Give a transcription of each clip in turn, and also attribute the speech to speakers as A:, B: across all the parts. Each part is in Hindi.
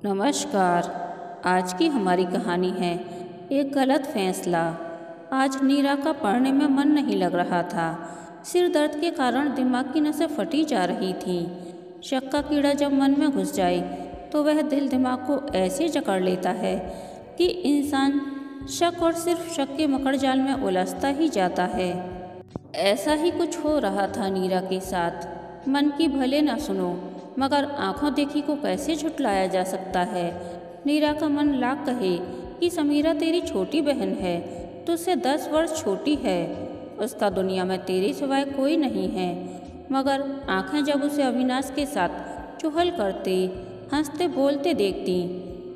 A: नमस्कार। आज की हमारी कहानी है एक गलत फैसला। आज नीरा का पढ़ने में मन नहीं लग रहा था। सिर दर्द के कारण दिमाग की नसें फटी जा रही थीं। शक का कीड़ा जब मन में घुस जाए तो वह दिल दिमाग को ऐसे जकड़ लेता है कि इंसान शक और सिर्फ शक के मकड़जाल में उलझता ही जाता है। ऐसा ही कुछ हो रहा था नीरा के साथ। मन की भले ना सुनो, मगर आंखों देखी को कैसे झुठलाया जा सकता है। नीरा का मन लाख कहे कि समीरा तेरी छोटी बहन है, तुझसे 10 वर्ष छोटी है, उसका दुनिया में तेरे सिवाय कोई नहीं है। मगर आंखें जब उसे अविनाश के साथ चुहल करते, हंसते बोलते देखती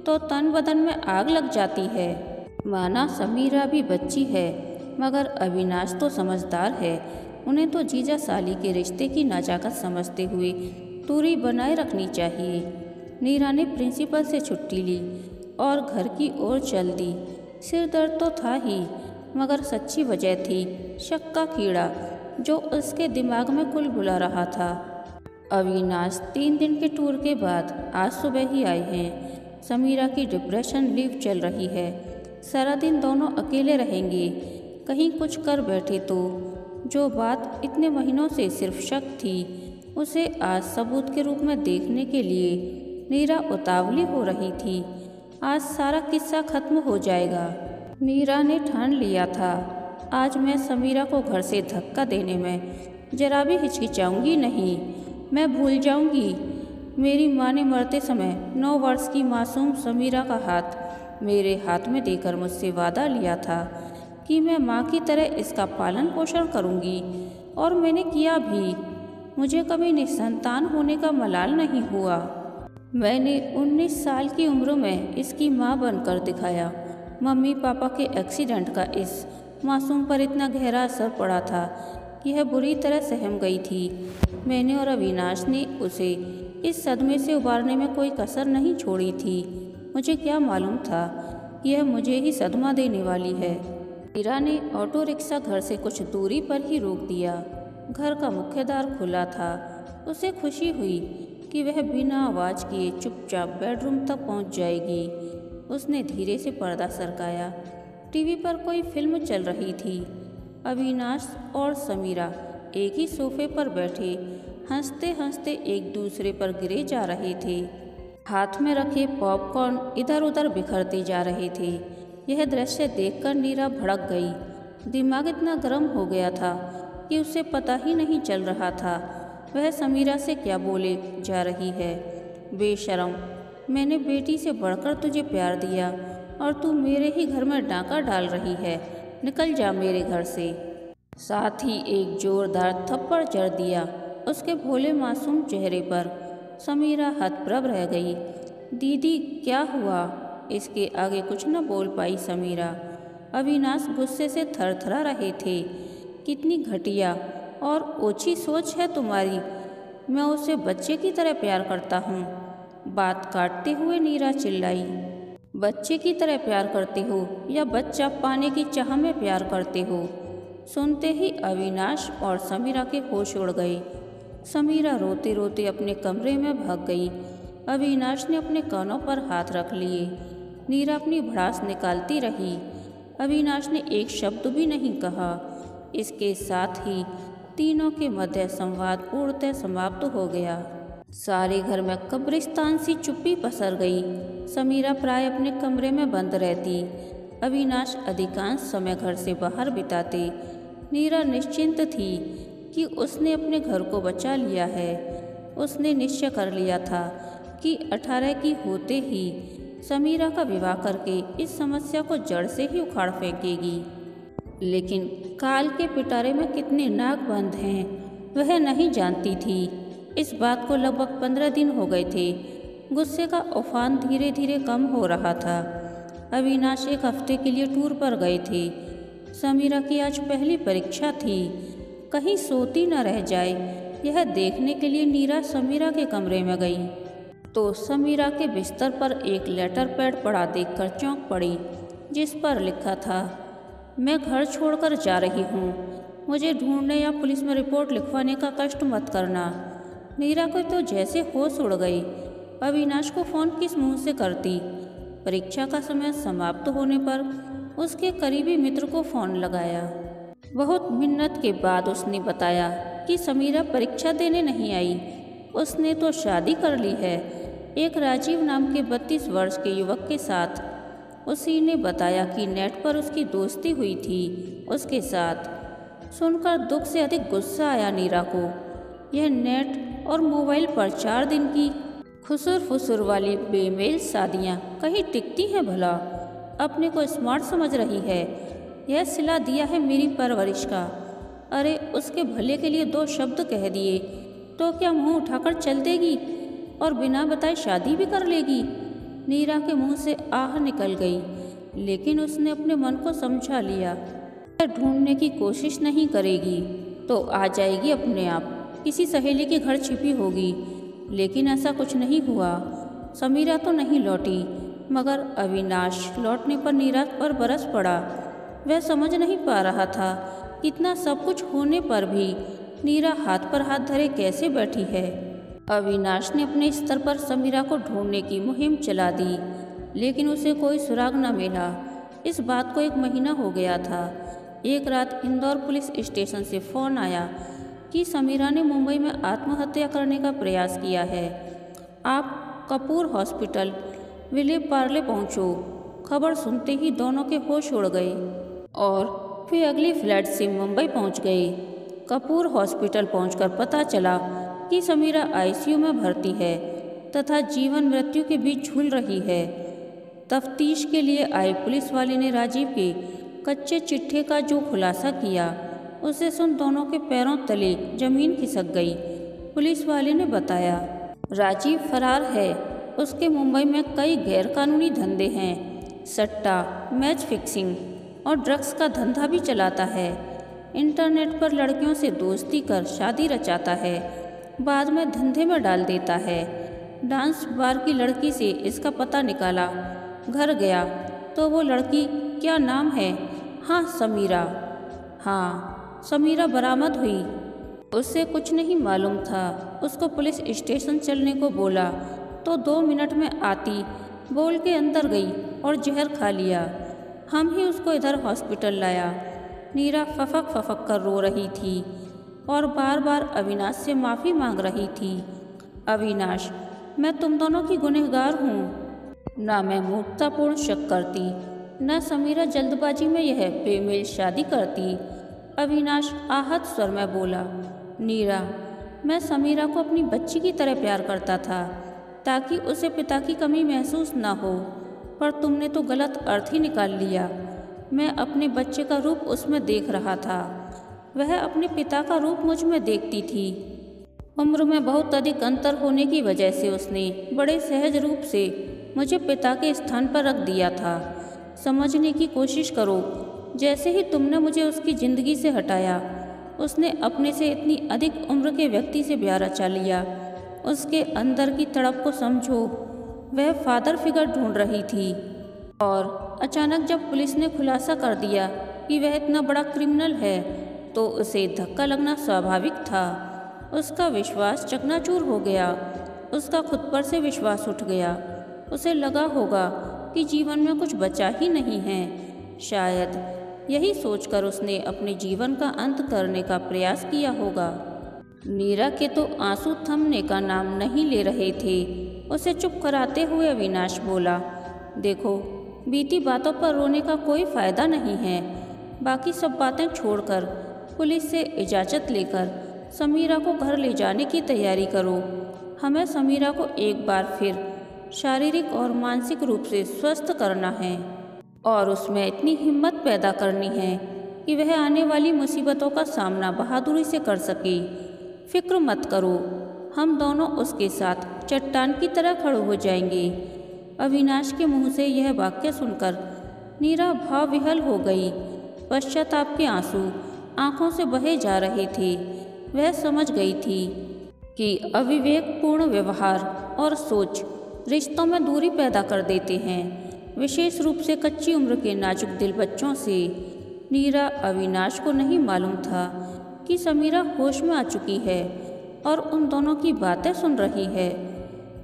A: तो तन बदन में आग लग जाती है। माना समीरा भी बच्ची है, मगर अविनाश तो समझदार है। उन्हें तो जीजा साली के रिश्ते की नाजाकत समझते हुए दूरी बनाए रखनी चाहिए। नीरा ने प्रिंसिपल से छुट्टी ली और घर की ओर चल दी। सिर दर्द तो था ही, मगर सच्ची वजह थी शक का कीड़ा जो उसके दिमाग में कुलबुला रहा था। अविनाश 3 दिन के टूर के बाद आज सुबह ही आए हैं। समीरा की डिप्रेशन लीव चल रही है। सारा दिन दोनों अकेले रहेंगे। कहीं कुछ कर बैठे तो जो बात इतने महीनों से सिर्फ शक थी, उसे आज सबूत के रूप में देखने के लिए नीरा उतावली हो रही थी। आज सारा किस्सा खत्म हो जाएगा। नीरा ने ठान लिया था, आज मैं समीरा को घर से धक्का देने में जरा भी हिचकिचाऊंगी नहीं। मैं भूल जाऊंगी मेरी माँ ने मरते समय 9 वर्ष की मासूम समीरा का हाथ मेरे हाथ में देकर मुझसे वादा लिया था कि मैं माँ की तरह इसका पालन पोषण करूंगी, और मैंने किया भी। मुझे कभी निसंतान होने का मलाल नहीं हुआ। मैंने 19 साल की उम्र में इसकी माँ बनकर दिखाया। मम्मी पापा के एक्सीडेंट का इस मासूम पर इतना गहरा असर पड़ा था कि यह बुरी तरह सहम गई थी। मैंने और अविनाश ने उसे इस सदमे से उबारने में कोई कसर नहीं छोड़ी थी। मुझे क्या मालूम था कि यह मुझे ही सदमा देने वाली है। नीरा ने ऑटो रिक्शा घर से कुछ दूरी पर ही रोक दिया। घर का मुख्य द्वार खुला था। उसे खुशी हुई कि वह बिना आवाज़ किए चुपचाप बेडरूम तक पहुंच जाएगी। उसने धीरे से पर्दा सरकाया। टीवी पर कोई फिल्म चल रही थी। अविनाश और समीरा एक ही सोफे पर बैठे हंसते हंसते एक दूसरे पर गिरे जा रहे थे। हाथ में रखे पॉपकॉर्न इधर उधर बिखरते जा रहे थे। यह दृश्य देखकर नीरा भड़क गई। दिमाग इतना गर्म हो गया था कि उसे पता ही नहीं चल रहा था वह समीरा से क्या बोले जा रही है। बेशरम, मैंने बेटी से बढ़कर तुझे प्यार दिया और तू मेरे ही घर में डाका डाल रही है। निकल जा मेरे घर से। साथ ही एक जोरदार थप्पड़ जड़ दिया उसके भोले मासूम चेहरे पर। समीरा हतप्रभ रह गई। दीदी क्या हुआ? इसके आगे कुछ न बोल पाई समीरा। अविनाश गुस्से से थरथरा रहे थे। कितनी घटिया और ओछी सोच है तुम्हारी। मैं उसे बच्चे की तरह प्यार करता हूँ। बात काटते हुए नीरा चिल्लाई। बच्चे की तरह प्यार करते हो या बच्चा पाने की चाह में प्यार करते हो? सुनते ही अविनाश और समीरा के होश उड़ गए। समीरा रोते रोते अपने कमरे में भाग गई। अविनाश ने अपने कानों पर हाथ रख लिए। नीरा अपनी भड़ास निकालती रही। अविनाश ने एक शब्द भी नहीं कहा। इसके साथ ही तीनों के मध्य संवाद पूर्णतः समाप्त हो गया। सारे घर में कब्रिस्तान सी चुप्पी पसर गई। समीरा प्राय अपने कमरे में बंद रहती। अविनाश अधिकांश समय घर से बाहर बिताते। नीरा निश्चिंत थी कि उसने अपने घर को बचा लिया है। उसने निश्चय कर लिया था कि 18 की होते ही समीरा का विवाह करके इस समस्या को जड़ से ही उखाड़ फेंकेगी। लेकिन काल के पिटारे में कितने नाग बंद हैं वह नहीं जानती थी। इस बात को लगभग 15 दिन हो गए थे। गुस्से का उफान धीरे धीरे कम हो रहा था। अविनाश 1 हफ्ते के लिए टूर पर गए थे। समीरा की आज पहली परीक्षा थी। कहीं सोती न रह जाए यह देखने के लिए नीरा समीरा के कमरे में गई तो समीरा के बिस्तर पर एक लेटर पैड पड़ा देखकर चौंक पड़ी, जिस पर लिखा था, मैं घर छोड़कर जा रही हूँ। मुझे ढूंढने या पुलिस में रिपोर्ट लिखवाने का कष्ट मत करना। नीरा को तो जैसे होश उड़ गई। अविनाश को फ़ोन किस मुंह से करती। परीक्षा का समय समाप्त होने पर उसके करीबी मित्र को फ़ोन लगाया। बहुत मिन्नत के बाद उसने बताया कि समीरा परीक्षा देने नहीं आई, उसने तो शादी कर ली है, एक राजीव नाम के 32 वर्ष के युवक के साथ। उसी ने बताया कि नेट पर उसकी दोस्ती हुई थी उसके साथ। सुनकर दुख से अधिक गुस्सा आया नीरा को। यह नेट और मोबाइल पर 4 दिन की खुसुर फुसुर वाली बेमेल शादियाँ कहीं टिकती हैं भला? अपने को स्मार्ट समझ रही है। यह सिला दिया है मेरी परवरिश का। अरे उसके भले के लिए 2 शब्द कह दिए तो क्या मुंह उठाकर चल देगी और बिना बताए शादी भी कर लेगी? नीरा के मुंह से आह निकल गई, लेकिन उसने अपने मन को समझा लिया। ढूंढने की कोशिश नहीं करेगी तो आ जाएगी अपने आप, किसी सहेली के घर छिपी होगी। लेकिन ऐसा कुछ नहीं हुआ। समीरा तो नहीं लौटी, मगर अविनाश लौटने पर नीरा पर बरस पड़ा। वह समझ नहीं पा रहा था कितना सब कुछ होने पर भी नीरा हाथ पर हाथ धरे कैसे बैठी है। अविनाश ने अपने स्तर पर समीरा को ढूंढने की मुहिम चला दी, लेकिन उसे कोई सुराग न मिला। इस बात को 1 महीना हो गया था। एक रात इंदौर पुलिस स्टेशन से फ़ोन आया कि समीरा ने मुंबई में आत्महत्या करने का प्रयास किया है। आप कपूर हॉस्पिटल विले पार्ले पहुँचो। खबर सुनते ही दोनों के होश उड़ गए और वे अगली फ्लाइट से मुंबई पहुँच गए। कपूर हॉस्पिटल पहुंचकर पता चला कि समीरा आईसीयू में भर्ती है तथा जीवन मृत्यु के बीच झूल रही है। तफ्तीश के लिए आए पुलिस वाले ने राजीव के कच्चे चिट्ठे का जो खुलासा किया, उसे सुन दोनों के पैरों तले जमीन खिसक गई। पुलिस वाले ने बताया, राजीव फरार है। उसके मुंबई में कई गैरकानूनी धंधे हैं। सट्टा, मैच फिक्सिंग और ड्रग्स का धंधा भी चलाता है। इंटरनेट पर लड़कियों से दोस्ती कर शादी रचाता है, बाद में धंधे में डाल देता है। डांस बार की लड़की से इसका पता निकाला, घर गया तो वो लड़की, क्या नाम है? हाँ समीरा। हाँ समीरा बरामद हुई। उससे कुछ नहीं मालूम था। उसको पुलिस स्टेशन चलने को बोला तो 2 मिनट में आती बोल के अंदर गई और जहर खा लिया। हम ही उसको इधर हॉस्पिटल लाया। नीरा फफक फफक कर रो रही थी और बार बार अविनाश से माफ़ी मांग रही थी। अविनाश, मैं तुम दोनों की गुनहगार हूँ। ना मैं मूर्खतापूर्ण शक करती, न समीरा जल्दबाजी में यह बेमेल शादी करती। अविनाश आहत स्वर में बोला, नीरा, मैं समीरा को अपनी बच्ची की तरह प्यार करता था ताकि उसे पिता की कमी महसूस ना हो, पर तुमने तो गलत अर्थ ही निकाल लिया। मैं अपने बच्चे का रूप उसमें देख रहा था, वह अपने पिता का रूप मुझ में देखती थी। उम्र में बहुत अधिक अंतर होने की वजह से उसने बड़े सहज रूप से मुझे पिता के स्थान पर रख दिया था। समझने की कोशिश करो, जैसे ही तुमने मुझे उसकी ज़िंदगी से हटाया, उसने अपने से इतनी अधिक उम्र के व्यक्ति से ब्याह रचा लिया। उसके अंदर की तड़प को समझो। वह फादर फिगर ढूंढ रही थी और अचानक जब पुलिस ने खुलासा कर दिया कि वह इतना बड़ा क्रिमिनल है, तो उसे धक्का लगना स्वाभाविक था। उसका विश्वास चकनाचूर हो गया। उसका खुद पर से विश्वास उठ गया। उसे लगा होगा कि जीवन में कुछ बचा ही नहीं है। शायद यही सोचकर उसने अपने जीवन का अंत करने का प्रयास किया होगा। नीरा के तो आंसू थमने का नाम नहीं ले रहे थे। उसे चुप कराते हुए अविनाश बोला, देखो, बीती बातों पर रोने का कोई फ़ायदा नहीं है। बाकी सब बातें छोड़कर पुलिस से इजाज़त लेकर समीरा को घर ले जाने की तैयारी करो। हमें समीरा को एक बार फिर शारीरिक और मानसिक रूप से स्वस्थ करना है और उसमें इतनी हिम्मत पैदा करनी है कि वह आने वाली मुसीबतों का सामना बहादुरी से कर सके। फिक्र मत करो, हम दोनों उसके साथ चट्टान की तरह खड़े हो जाएंगे। अविनाश के मुंह से यह वाक्य सुनकर नीरा भाव विहल हो गई। पश्चाताप के आंसू आंखों से बहे जा रहे थे। वह समझ गई थी कि अविवेकपूर्ण व्यवहार और सोच रिश्तों में दूरी पैदा कर देते हैं, विशेष रूप से कच्ची उम्र के नाजुक दिल बच्चों से। नीरा अविनाश को नहीं मालूम था कि समीरा होश में आ चुकी है और उन दोनों की बातें सुन रही है।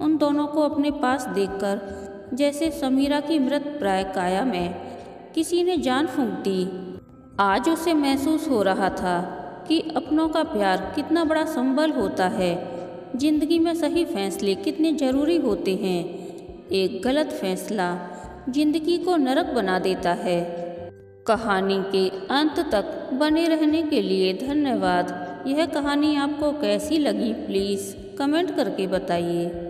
A: उन दोनों को अपने पास देखकर जैसे समीरा की मृत प्राय काया में किसी ने जान फूंक दी। आज उसे महसूस हो रहा था कि अपनों का प्यार कितना बड़ा संबल होता है। जिंदगी में सही फैसले कितने ज़रूरी होते हैं। एक गलत फैसला जिंदगी को नरक बना देता है। कहानी के अंत तक बने रहने के लिए धन्यवाद। यह कहानी आपको कैसी लगी प्लीज़ कमेंट करके बताइए।